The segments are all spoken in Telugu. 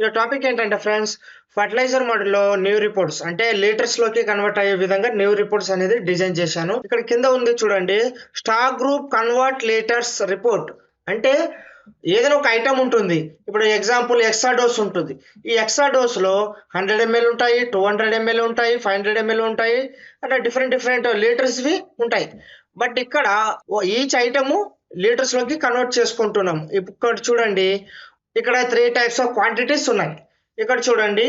ఈ టాపిక్ ఏంటంటే ఫ్రెండ్స్, ఫర్టిలైజర్ మోడల్లో న్యూ రిపోర్ట్స్ అంటే లీటర్స్ లోకి కన్వర్ట్ అయ్యే విధంగా న్యూ రిపోర్ట్స్ అనేది డిజైన్ చేశాను. ఇక్కడ కింద ఉంది చూడండి, stock group convert litres report. అంటే ఏదైనా ఒక ఐటమ్ ఉంటుంది. ఇప్పుడు ఎగ్జాంపుల్ ఎక్సాడోస్ ఉంటుంది. ఈ ఎక్సాడోస్ లో 100 ml ఉంటాయి, 200 ml ఉంటాయి, 500 ml ఉంటాయి, అట్లా డిఫరెంట్ లీటర్స్ వి ఉంటాయి. బట్ ఇక్కడ ఈచ్ ఐటమ్ లీటర్స్ లోకి కన్వర్ట్ చేసుకుంటున్నాం. ఇక్కడ చూడండి, ఇక్కడ 3 టైప్స్ ఆఫ్ క్వాంటిటీస్ ఉన్నాయి. ఇక్కడ చూడండి,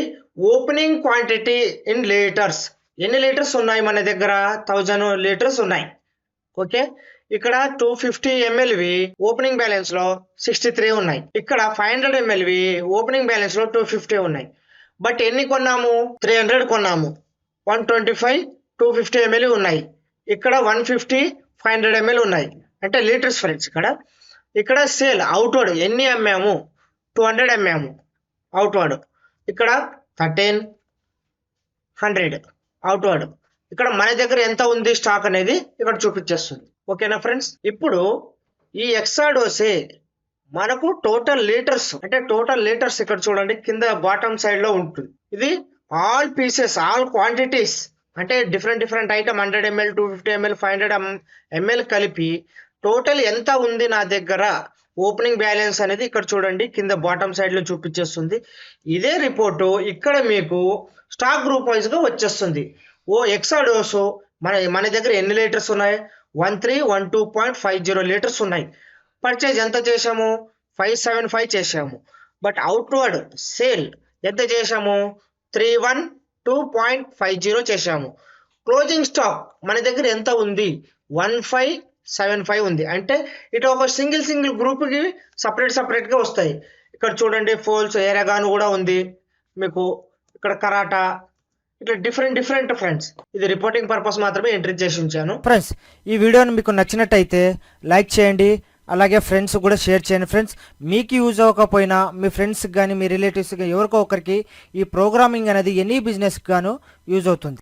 ఓపెనింగ్ క్వాంటిటీ ఇన్ లీటర్స్. ఎన్ని లీటర్స్ ఉన్నాయి మన దగ్గర? 1000 లీటర్స్ ఉన్నాయి. ఓకే, ఇక్కడ 250 ml వి ఓపెనింగ్ బ్యాలెన్స్ లో 63 ఉన్నాయి. ఇక్కడ 500 ml వి ఓపెనింగ్ బ్యాలెన్స్ లో 250 ఉన్నాయి. బట్ ఎన్ని కొన్నాము? 300 కొన్నాము. 125 250 ml ఉన్నాయి. ఇక్కడ 150 500 ml ఉన్నాయి. అంటే లీటర్స్ ఫ్రెండ్స్. ఇక్కడ సేల్ అవుట్వర్డ్ ఎన్ని అమ్మాము? 200 అమ్మాము అవుట్వర్డ్. ఇక్కడ 13 100 అవుట్వర్డ్. ఇక్కడ మన దగ్గర ఎంత ఉంది స్టాక్ అనేది ఇక్కడ చూపించేస్తుంది. ఓకేనా ఫ్రెండ్స్? ఇప్పుడు ఈ ఎక్సాడోసే మనకు టోటల్ లీటర్స్, అంటే టోటల్ లీటర్స్ ఇక్కడ చూడండి కింద బాటమ్ సైడ్ లో ఉంటుంది. ఇది ఆల్ పీసెస్, ఆల్ క్వాంటిటీస్, అంటే different item 100 ml 250 ml 500 ml కలిపి టోటల్ ఎంత ఉంది నా దగ్గర ఓపెనింగ్ బ్యాలెన్స్ అనేది ఇక్కడ చూడండి కింద బాటమ్ సైడ్ లో చూపించేస్తుంది. ఇదే రిపోర్టు ఇక్కడ మీకు స్టాక్ గ్రూప్ వైజ్ గా వచ్చేస్తుంది. ఎక్సాడోస్ మన దగ్గర ఎన్ని లీటర్స్ ఉన్నాయి? 1312.50 లీటర్స్ ఉన్నాయి. పర్చేజ్ ఎంత చేశాము? 575 చేశాము. బట్ అవుట్వర్డ్ సేల్ ఎంత చేశాము? 312.50 చేశాము. క్లోజింగ్ స్టాక్ మన దగ్గర ఎంత ఉంది? 1575 ఉంది. అంటే ఇటు ఒక సింగిల్ గ్రూప్ కి సపరేట్ గా వస్తాయి. ఇక్కడ చూడండి ఫోల్స్ ఏరగాను కూడా ఉంది మీకు. ఇక్కడ కరాటా, ఇట్లా డిఫరెంట్ ఫ్రెండ్స్. ఇది రిపోర్టింగ్ పర్పస్ మాత్రమే ఎంట్రీ చేసి ఉంచాను. ఫ్రెండ్స్, ఈ వీడియోని మీకు నచ్చినట్టయితే లైక్ చేయండి, అలాగే ఫ్రెండ్స్ కూడా షేర్ చేయండి. ఫ్రెండ్స్, మీకు యూజ్ అవ్వకపోయినా మీ ఫ్రెండ్స్కి కానీ మీ రిలేటివ్స్కి ఎవరికో ఒకరికి ఈ ప్రోగ్రామింగ్ అనేది ఎనీ బిజినెస్కి గాను యూజ్ అవుతుంది.